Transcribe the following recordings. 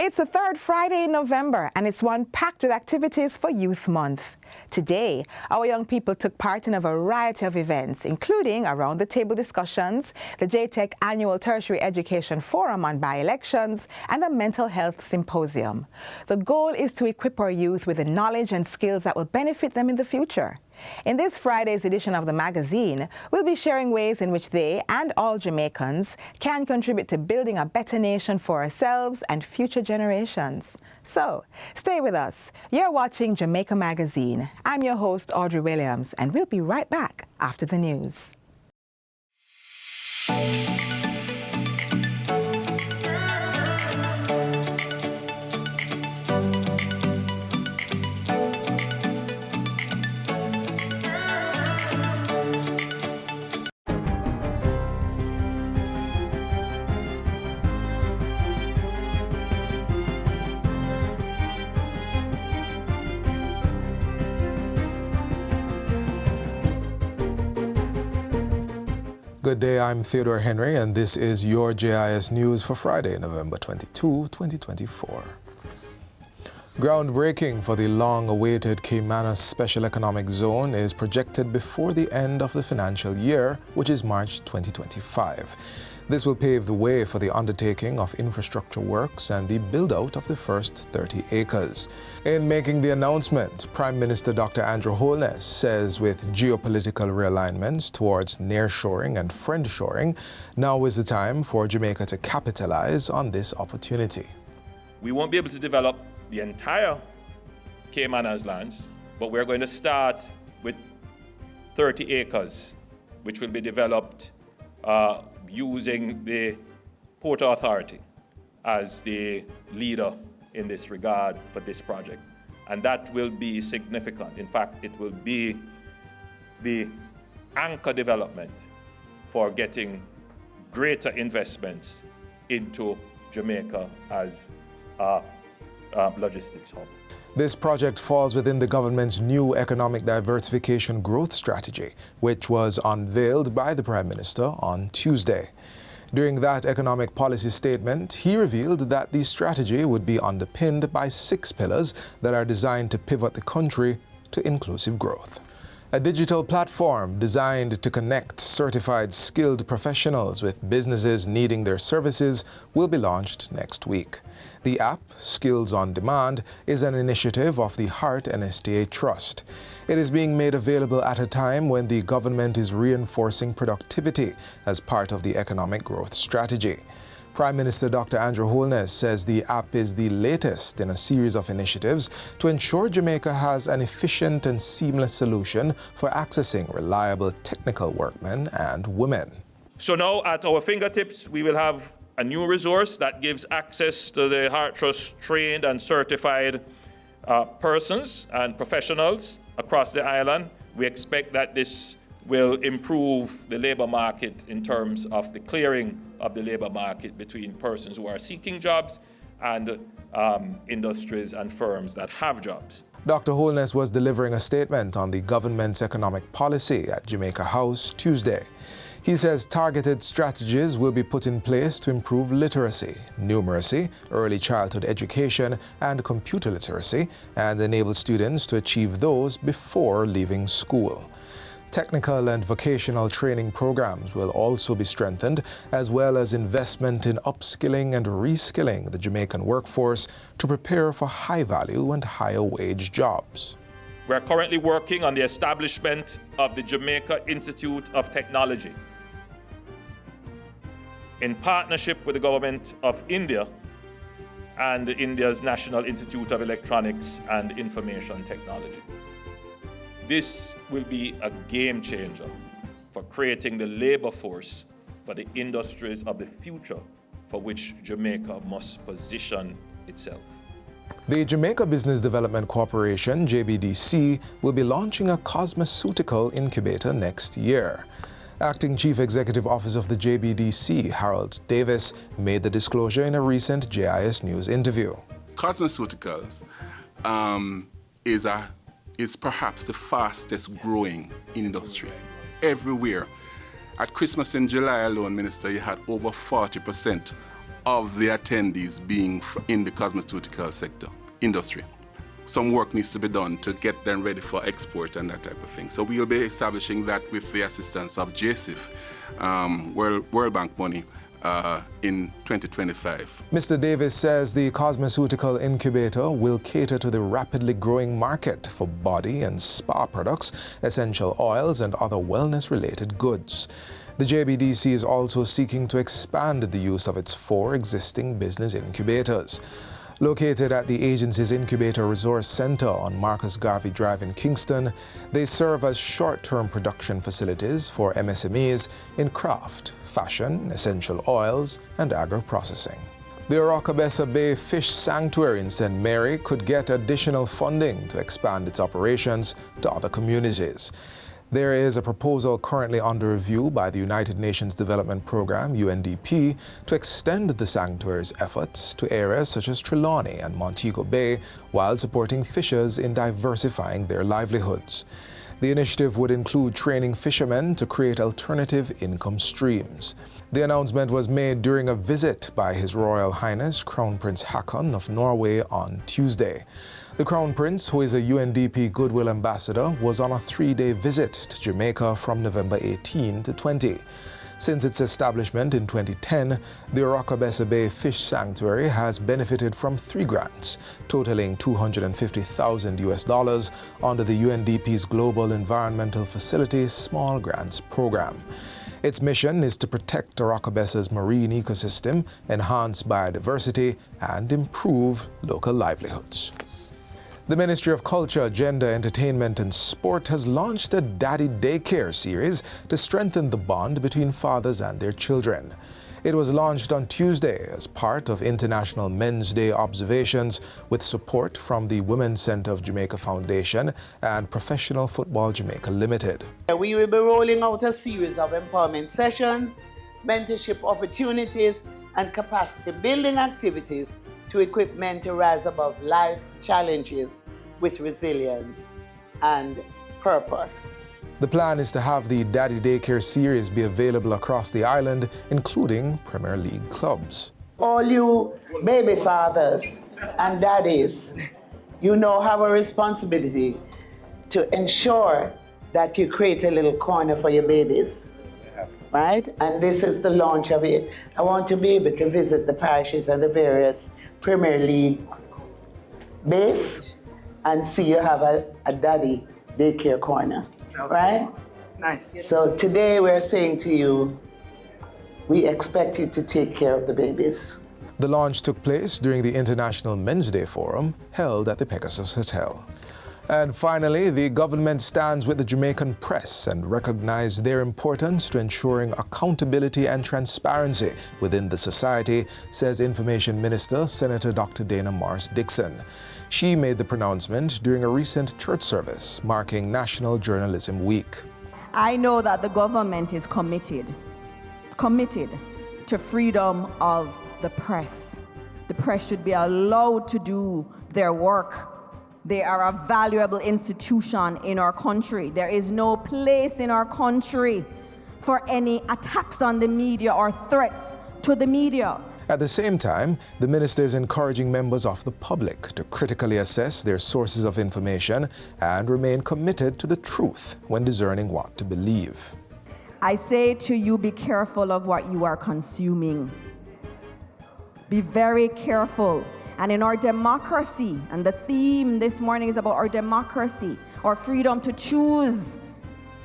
It's the third Friday in November, and it's one packed with activities for Youth Month. Today, our young people took part in a variety of events, including around-the-table discussions, the JTech Annual Tertiary Education Forum on by-elections, and a mental health symposium. The goal is to equip our youth with the knowledge and skills that will benefit them in the future. In this Friday's edition of the magazine, we'll be sharing ways in which they and all Jamaicans can contribute to building a better nation for ourselves and future generations. So, stay with us. You're watching Jamaica Magazine. I'm your host, Audrey Williams, and we'll be right back after the news. Good day, I'm Theodore Henry, and this is your JIS News for Friday, November 22, 2024. Groundbreaking for the long-awaited Caymanas Special Economic Zone is projected before the end of the financial year, which is March 2025. This will pave the way for the undertaking of infrastructure works and the build-out of the first 30 acres. In making the announcement, Prime Minister Dr. Andrew Holness says with geopolitical realignments towards nearshoring and friendshoring, now is the time for Jamaica to capitalize on this opportunity. We won't be able to develop the entire Caymanas lands, but we're going to start with 30 acres, which will be developed using the Port Authority as the leader in this regard for this project. And that will be significant. In fact, it will be the anchor development for getting greater investments into Jamaica as a logistics hub. This project falls within the government's new economic diversification growth strategy, which was unveiled by the Prime Minister on Tuesday. During that economic policy statement, he revealed that the strategy would be underpinned by 6 pillars that are designed to pivot the country to inclusive growth. A digital platform designed to connect certified skilled professionals with businesses needing their services will be launched next week. The app, Skills on Demand, is an initiative of the Heart NSTA Trust. It is being made available at a time when the government is reinforcing productivity as part of the economic growth strategy. Prime Minister Dr. Andrew Holness says the app is the latest in a series of initiatives to ensure Jamaica has an efficient and seamless solution for accessing reliable technical workmen and women. So now at our fingertips, we will have a new resource that gives access to the Heart Trust trained and certified persons and professionals across the island. We expect that this will improve the labor market in terms of the clearing of the labor market between persons who are seeking jobs and industries and firms that have jobs. Dr. Holness was delivering a statement on the government's economic policy at Jamaica House Tuesday. He says targeted strategies will be put in place to improve literacy, numeracy, early childhood education, and computer literacy, and enable students to achieve those before leaving school. Technical and vocational training programs will also be strengthened, as well as investment in upskilling and reskilling the Jamaican workforce to prepare for high-value and higher-wage jobs. We're currently working on the establishment of the Jamaica Institute of Technology in partnership with the government of India and India's National Institute of Electronics and Information Technology. This will be a game changer for creating the labor force for the industries of the future for which Jamaica must position itself. The Jamaica Business Development Corporation, JBDC, will be launching a cosmeceutical incubator next year. Acting Chief Executive Officer of the JBDC, Harold Davis, made the disclosure in a recent JIS News interview. Cosmeceuticals is perhaps the fastest growing industry everywhere. At Christmas in July alone, Minister, you had over 40% of the attendees being in the cosmeceutical industry. Some work needs to be done to get them ready for export and that type of thing. So we'll be establishing that with the assistance of JCIF, World Bank money, in 2025. Mr. Davis says the cosmeceutical incubator will cater to the rapidly growing market for body and spa products, essential oils, and other wellness-related goods. The JBDC is also seeking to expand the use of its 4 existing business incubators. Located at the agency's Incubator Resource Center on Marcus Garvey Drive in Kingston, they serve as short-term production facilities for MSMEs in craft, fashion, essential oils, and agro-processing. The Orocabessa Bay Fish Sanctuary in St. Mary could get additional funding to expand its operations to other communities. There is a proposal currently under review by the United Nations Development Programme, UNDP, to extend the sanctuary's efforts to areas such as Trelawney and Montego Bay while supporting fishers in diversifying their livelihoods. The initiative would include training fishermen to create alternative income streams. The announcement was made during a visit by His Royal Highness Crown Prince Haakon of Norway on Tuesday. The Crown Prince, who is a UNDP Goodwill Ambassador, was on a 3-day visit to Jamaica from November 18 to 20. Since its establishment in 2010, the Orocabessa Bay Fish Sanctuary has benefited from 3 grants, totaling $250,000 under the UNDP's Global Environmental Facilities Small Grants Program. Its mission is to protect Orocabessa's marine ecosystem, enhance biodiversity, and improve local livelihoods. The Ministry of Culture, Gender, Entertainment and Sport has launched a Daddy Daycare series to strengthen the bond between fathers and their children. It was launched on Tuesday as part of International Men's Day observations with support from the Women's Centre of Jamaica Foundation and Professional Football Jamaica Limited. We will be rolling out a series of empowerment sessions, mentorship opportunities, and capacity building activities to equip men to rise above life's challenges with resilience and purpose. The plan is to have the Daddy Daycare series be available across the island, including Premier League clubs. All you baby fathers and daddies, you now have a responsibility to ensure that you create a little corner for your babies. Right? And this is the launch of it. I want to be able to visit the parishes and the various Premier League base and see you have a daddy daycare corner, right? Nice. So today we're saying to you, we expect you to take care of the babies. The launch took place during the International Men's Day Forum held at the Pegasus Hotel. And finally, the government stands with the Jamaican press and recognizes their importance to ensuring accountability and transparency within the society, says Information Minister Senator Dr. Dana Morris Dixon. She made the pronouncement during a recent church service marking National Journalism Week. I know that the government is committed to freedom of the press. The press should be allowed to do their work. They are a valuable institution in our country. There is no place in our country for any attacks on the media or threats to the media. At the same time, the minister is encouraging members of the public to critically assess their sources of information and remain committed to the truth when discerning what to believe. I say to you, be careful of what you are consuming. Be very careful. And in our democracy, and the theme this morning is about our democracy, our freedom to choose,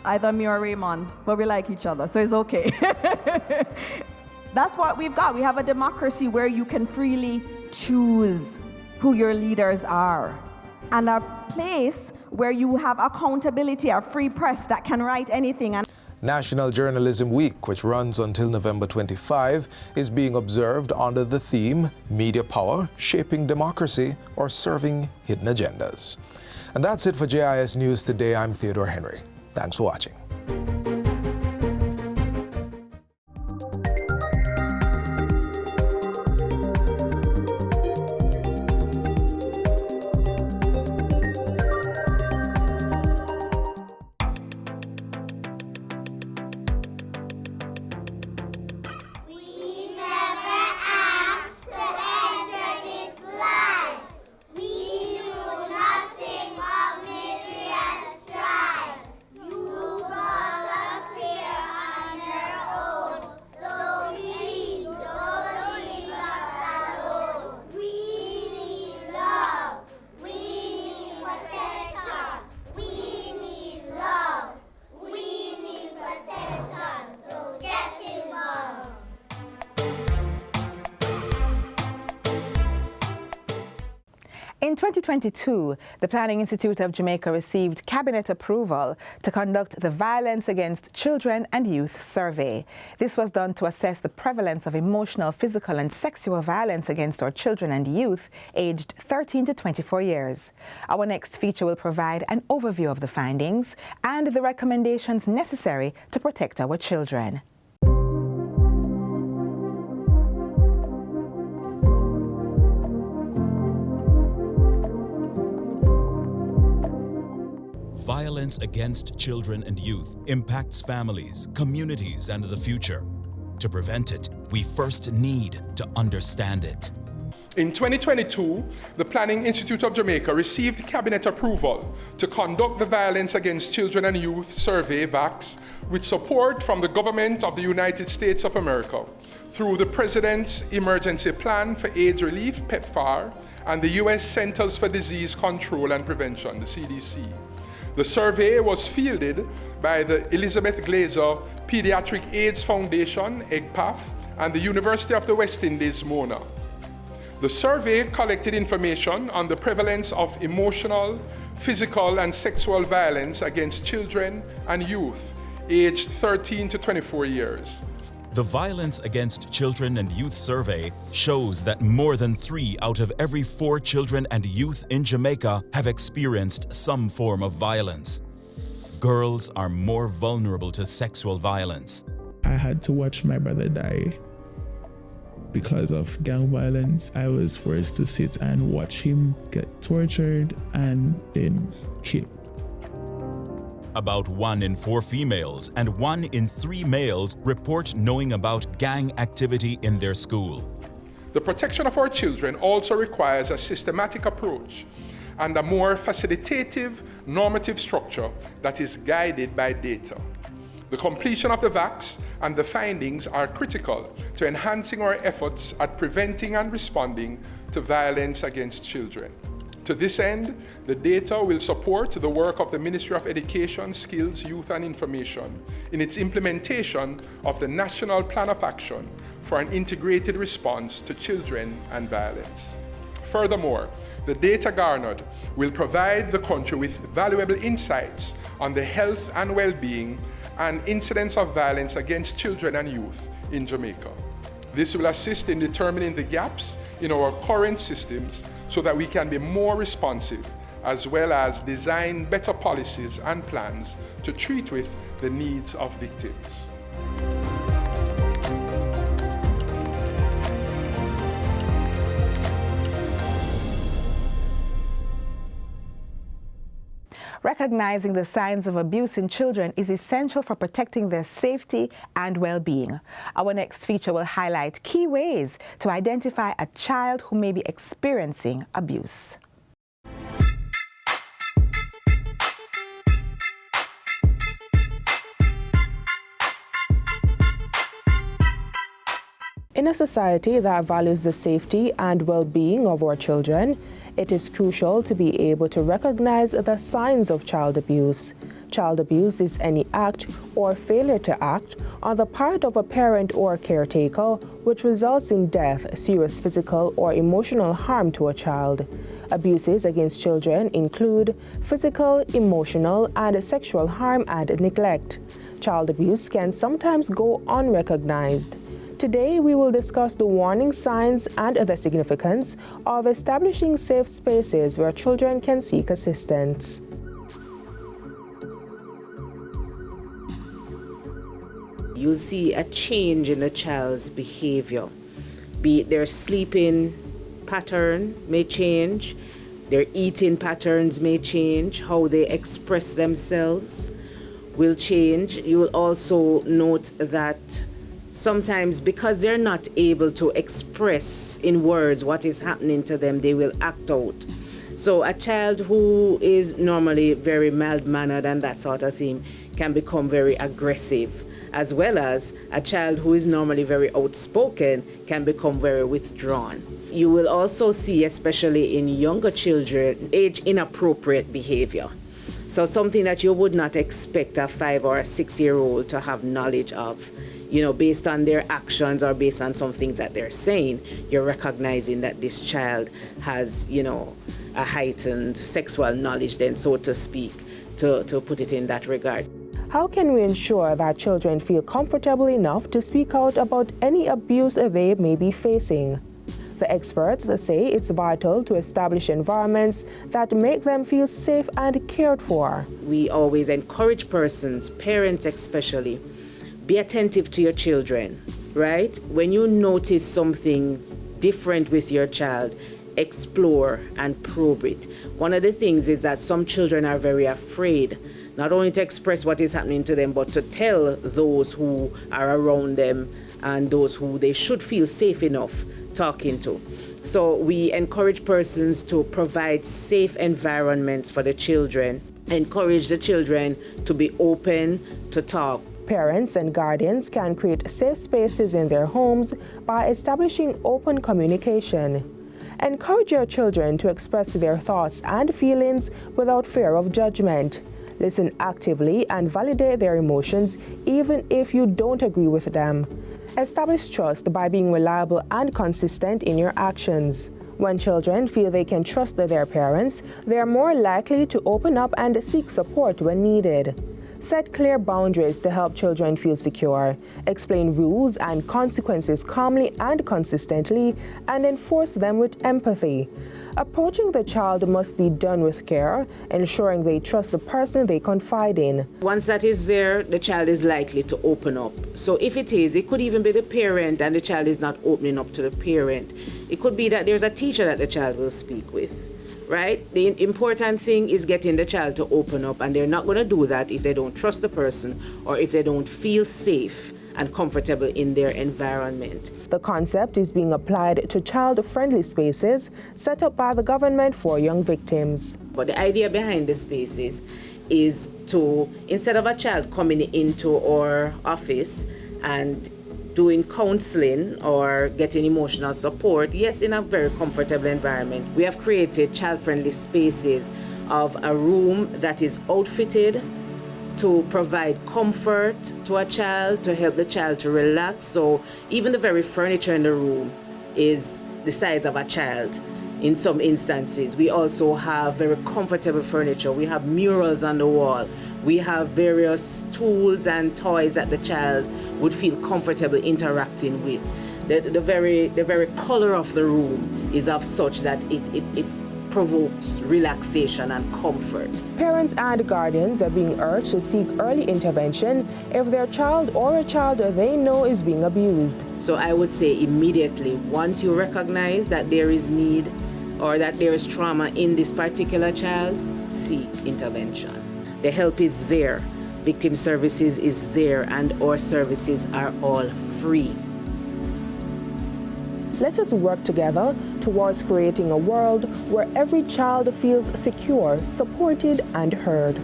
either me or Raymond, but we like each other, so it's okay. That's what we've got. We have a democracy where you can freely choose who your leaders are, and a place where you have accountability, a free press that can write anything. National Journalism Week, which runs until November 25, is being observed under the theme Media Power, Shaping Democracy, or Serving Hidden Agendas. And that's it for JIS News Today. I'm Theodore Henry. Thanks for watching. We never ask. In 2022, the Planning Institute of Jamaica received cabinet approval to conduct the Violence Against Children and Youth survey. This was done to assess the prevalence of emotional, physical and sexual violence against our children and youth aged 13 to 24 years. Our next feature will provide an overview of the findings and the recommendations necessary to protect our children. Violence against children and youth impacts families, communities, and the future. To prevent it, we first need to understand it. In 2022, the Planning Institute of Jamaica received cabinet approval to conduct the Violence Against Children and Youth survey, VACS, with support from the government of the United States of America through the President's Emergency Plan for AIDS Relief, PEPFAR, and the U.S. Centers for Disease Control and Prevention, the CDC. The survey was fielded by the Elizabeth Glaser Pediatric AIDS Foundation, EGPAF, and the University of the West Indies, Mona. The survey collected information on the prevalence of emotional, physical, and sexual violence against children and youth aged 13 to 24 years. The Violence Against Children and Youth survey shows that more than 3 out of every 4 children and youth in Jamaica have experienced some form of violence. Girls are more vulnerable to sexual violence. I had to watch my brother die because of gang violence. I was forced to sit and watch him get tortured and then killed. About 1 in 4 females and 1 in 3 males report knowing about gang activity in their school. The protection of our children also requires a systematic approach and a more facilitative, normative structure that is guided by data. The completion of the VACS and the findings are critical to enhancing our efforts at preventing and responding to violence against children. To this end, the data will support the work of the Ministry of Education, Skills, Youth and Information in its implementation of the National Plan of Action for an integrated response to children and violence. Furthermore, the data garnered will provide the country with valuable insights on the health and well-being and incidence of violence against children and youth in Jamaica. This will assist in determining the gaps in our current systems so that we can be more responsive, as well as design better policies and plans to treat with the needs of victims. Recognizing the signs of abuse in children is essential for protecting their safety and well-being. Our next feature will highlight key ways to identify a child who may be experiencing abuse. In a society that values the safety and well-being of our children, it is crucial to be able to recognize the signs of child abuse. Child abuse is any act or failure to act on the part of a parent or caretaker which results in death, serious physical or emotional harm to a child. Abuses against children include physical, emotional, and sexual harm and neglect. Child abuse can sometimes go unrecognized. Today, we will discuss the warning signs and the significance of establishing safe spaces where children can seek assistance. You'll see a change in the child's behavior. Be it their sleeping pattern may change, their eating patterns may change, how they express themselves will change. You will also note that sometimes because they're not able to express in words what is happening to them, they will act out. So a child who is normally very mild-mannered and that sort of thing can become very aggressive, as well as a child who is normally very outspoken can become very withdrawn. You will also see, especially in younger children, age-inappropriate behavior. So something that you would not expect a 5 or a 6-year-old to have knowledge of. Based on their actions or based on some things that they're saying, you're recognizing that this child has, a heightened sexual knowledge then, so to speak, to put it in that regard. How can we ensure that children feel comfortable enough to speak out about any abuse they may be facing? The experts say it's vital to establish environments that make them feel safe and cared for. We always encourage persons, parents especially, be attentive to your children, right? When you notice something different with your child, explore and probe it. One of the things is that some children are very afraid, not only to express what is happening to them, but to tell those who are around them and those who they should feel safe enough talking to. So we encourage persons to provide safe environments for the children, encourage the children to be open to talk. Parents and guardians can create safe spaces in their homes by establishing open communication. Encourage your children to express their thoughts and feelings without fear of judgment. Listen actively and validate their emotions even if you don't agree with them. Establish trust by being reliable and consistent in your actions. When children feel they can trust their parents, they are more likely to open up and seek support when needed. Set clear boundaries to help children feel secure. Explain rules and consequences calmly and consistently, and enforce them with empathy. Approaching the child must be done with care, ensuring they trust the person they confide in. Once that is there, the child is likely to open up. So if it could even be the parent and the child is not opening up to the parent. It could be that there's a teacher that the child will speak with, right? The important thing is getting the child to open up, and they're not going to do that if they don't trust the person or if they don't feel safe and comfortable in their environment. The concept is being applied to child-friendly spaces set up by the government for young victims. But the idea behind the spaces is to, instead of a child coming into our office and doing counseling or getting emotional support, yes, in a very comfortable environment, we have created child-friendly spaces of a room that is outfitted to provide comfort to a child, to help the child to relax. So even the very furniture in the room is the size of a child in some instances. We also have very comfortable furniture. We have murals on the wall. We have various tools and toys that the child would feel comfortable interacting with. The very color of the room is of such that it provokes relaxation and comfort. Parents and guardians are being urged to seek early intervention if their child or a child they know is being abused. So I would say immediately, once you recognize that there is need or that there is trauma in this particular child, seek intervention. The help is there. Victim services is there, and our services are all free. Let us work together towards creating a world where every child feels secure, supported, and heard.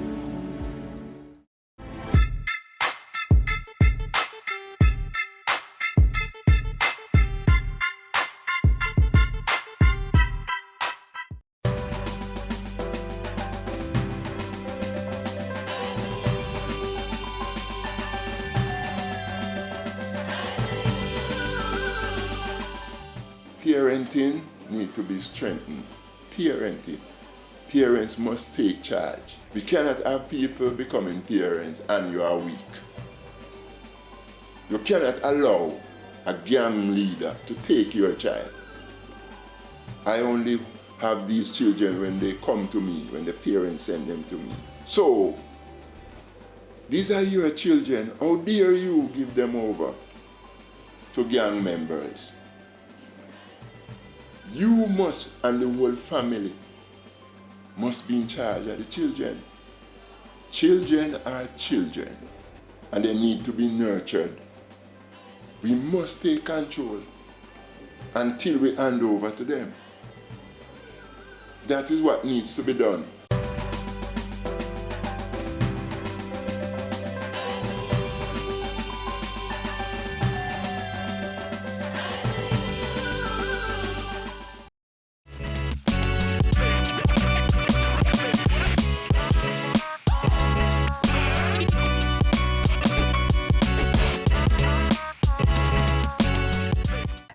Parenting needs to be strengthened. Parenting. Parents must take charge. We cannot have people becoming parents and you are weak. You cannot allow a gang leader to take your child. I only have these children when they come to me, when the parents send them to me. So, these are your children. How dare you give them over to gang members? You must, and the whole family, must be in charge of the children. Children are children, and they need to be nurtured. We must take control until we hand over to them. That is what needs to be done.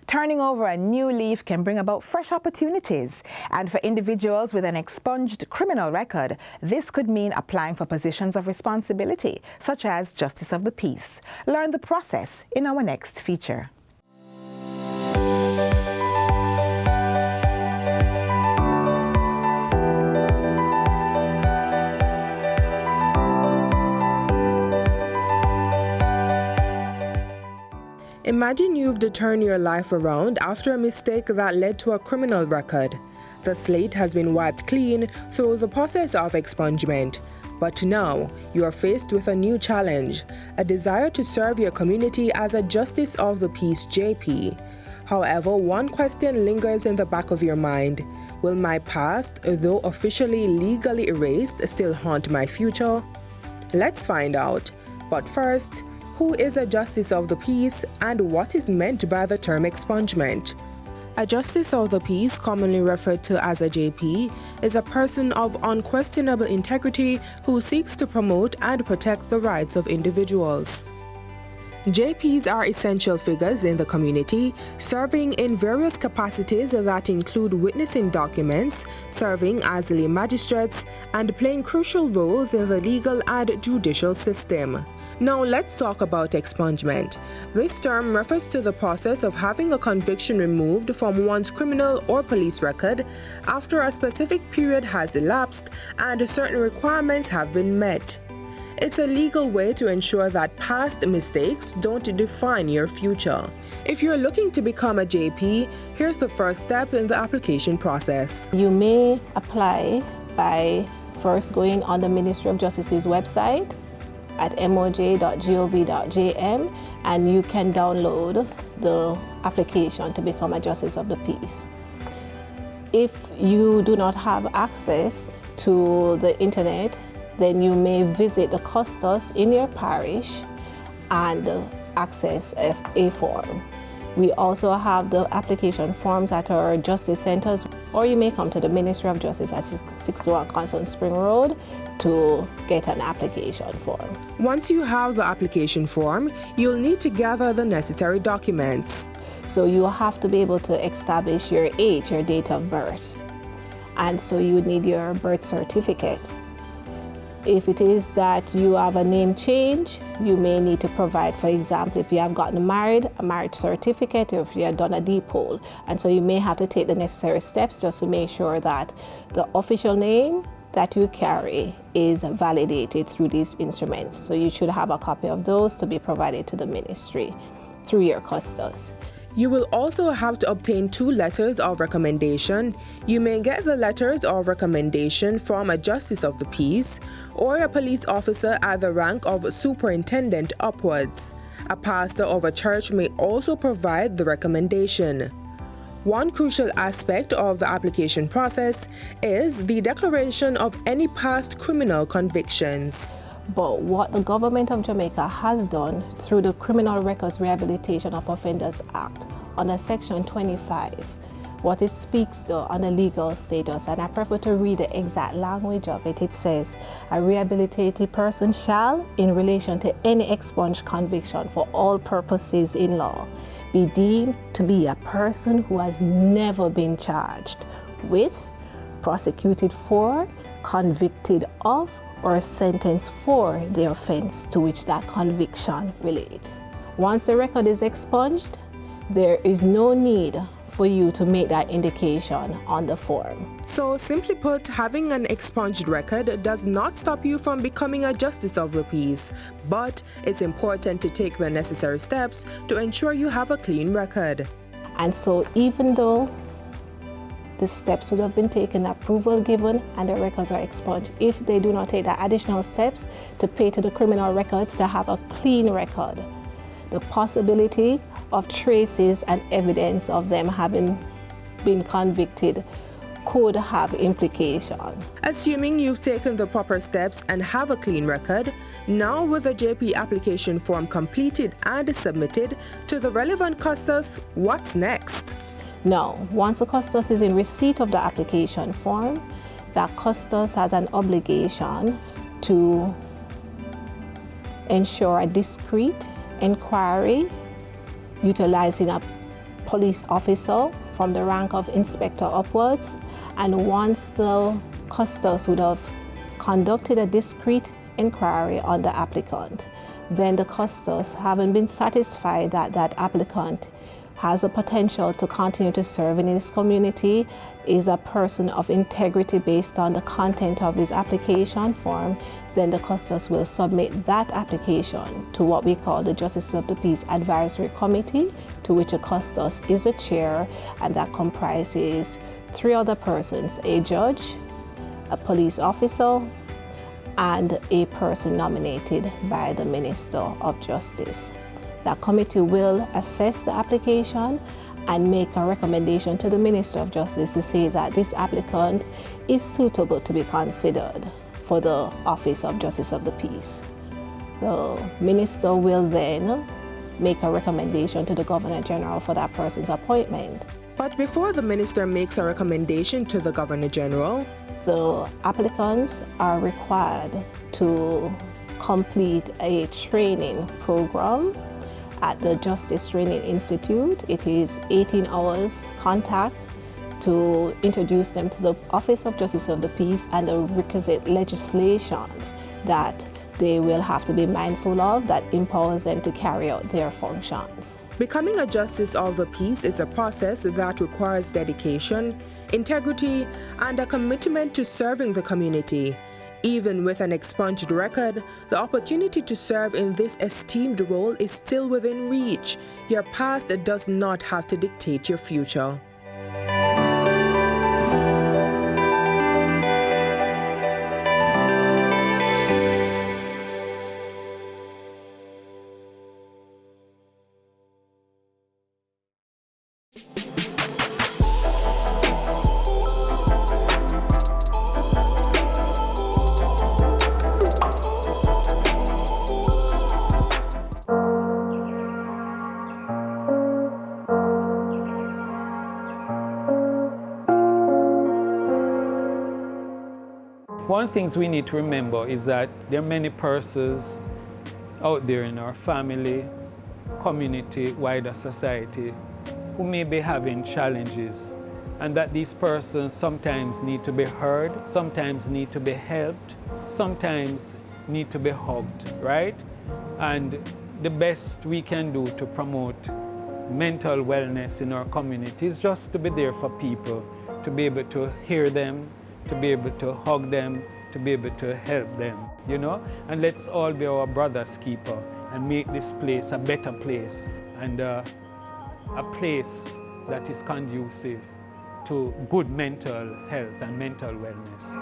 Turning Turning over a new leaf can bring about fresh opportunities. And for individuals with an expunged criminal record, this could mean applying for positions of responsibility, such as Justice of the Peace. Learn the process in our next feature. Imagine you've to turn your life around after a mistake that led to a criminal record. The slate has been wiped clean through the process of expungement. But now, you are faced with a new challenge, a desire to serve your community as a Justice of the Peace JP. However, one question lingers in the back of your mind. Will my past, though officially legally erased, still haunt my future? Let's find out. But first, who is a Justice of the Peace and what is meant by the term expungement? A Justice of the Peace, commonly referred to as a JP, is a person of unquestionable integrity who seeks to promote and protect the rights of individuals. JPs are essential figures in the community, serving in various capacities that include witnessing documents, serving as lay magistrates, and playing crucial roles in the legal and judicial system. Now let's talk about expungement. This term refers to the process of having a conviction removed from one's criminal or police record after a specific period has elapsed and certain requirements have been met. It's a legal way to ensure that past mistakes don't define your future. If you're looking to become a JP, here's the first step in the application process. You may apply by first going on the Ministry of Justice's website at moj.gov.jm, and you can download the application to become a Justice of the Peace. If you do not have access to the internet, then you may visit the custos in your parish and access a form. We also have the application forms at our justice centers, or you may come to the Ministry of Justice at 61 Constant Spring Road to get an application form. Once you have the application form, you'll need to gather the necessary documents. So you have to be able to establish your age, your date of birth. And so you need your birth certificate. If it is that you have a name change, you may need to provide, for example, if you have gotten married, a marriage certificate, or if you have done a depol. And so you may have to take the necessary steps just to make sure that the official name that you carry is validated through these instruments. So you should have a copy of those to be provided to the ministry through your custos. You will also have to obtain 2 letters of recommendation. You may get the letters of recommendation from a Justice of the Peace or a police officer at the rank of superintendent upwards. A pastor of a church may also provide the recommendation. One crucial aspect of the application process is the declaration of any past criminal convictions. But what the government of Jamaica has done through the Criminal Records Rehabilitation of Offenders Act under Section 25, what it speaks to on the legal status, and I prefer to read the exact language of it. It says, a rehabilitated person shall, in relation to any expunged conviction for all purposes in law, be deemed to be a person who has never been charged with, prosecuted for, convicted of, or sentenced for the offense to which that conviction relates. Once the record is expunged, there is no need for you to make that indication on the form. So simply put, having an expunged record does not stop you from becoming a Justice of the Peace, but it's important to take the necessary steps to ensure you have a clean record. And so even though the steps would have been taken, approval given, and the records are expunged, if they do not take the additional steps to pay to the criminal records to have a clean record, the possibility of traces and evidence of them having been convicted could have implication. Assuming you've taken the proper steps and have a clean record, now with the JP application form completed and submitted to the relevant custos, what's next? Now, once the custos is in receipt of the application form, that custos has an obligation to ensure a discreet inquiry utilizing a police officer from the rank of inspector upwards, and once the custos would have conducted a discreet inquiry on the applicant, then the custos, having been satisfied that that applicant has a potential to continue to serve in his community, is a person of integrity based on the content of his application form, then the custos will submit that application to what we call the Justice of the Peace Advisory Committee, to which a custos is a chair, and that comprises 3 other persons: a judge, a police officer, and a person nominated by the Minister of Justice. That committee will assess the application and make a recommendation to the Minister of Justice to say that this applicant is suitable to be considered for the office of Justice of the Peace. The Minister will then make a recommendation to the Governor General for that person's appointment. But before the Minister makes a recommendation to the Governor General, the applicants are required to complete a training program at the Justice Training Institute. It is 18 hours contact to introduce them to the Office of Justice of the Peace and the requisite legislations that they will have to be mindful of that empowers them to carry out their functions. Becoming a Justice of the Peace is a process that requires dedication, integrity, and a commitment to serving the community. Even with an expunged record, the opportunity to serve in this esteemed role is still within reach. Your past does not have to dictate your future. One thing we need to remember is that there are many persons out there in our family, community, wider society who may be having challenges, and that these persons sometimes need to be heard, sometimes need to be helped, sometimes need to be hugged, right? And the best we can do to promote mental wellness in our community is just to be there for people, to be able to hear them, to be able to hug them, to be able to help them, you know? And let's all be our brother's keeper and make this place a better place and a place that is conducive to good mental health and mental wellness.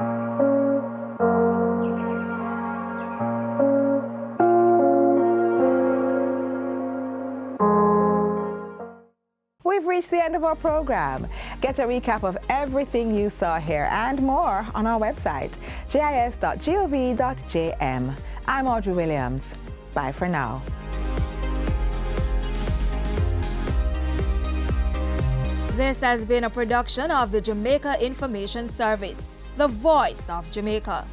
We've reached the end of our program. Get a recap of everything you saw here and more on our website, gis.gov.jm. I'm Audrey Williams. Bye for now. This has been a production of the Jamaica Information Service, the voice of Jamaica.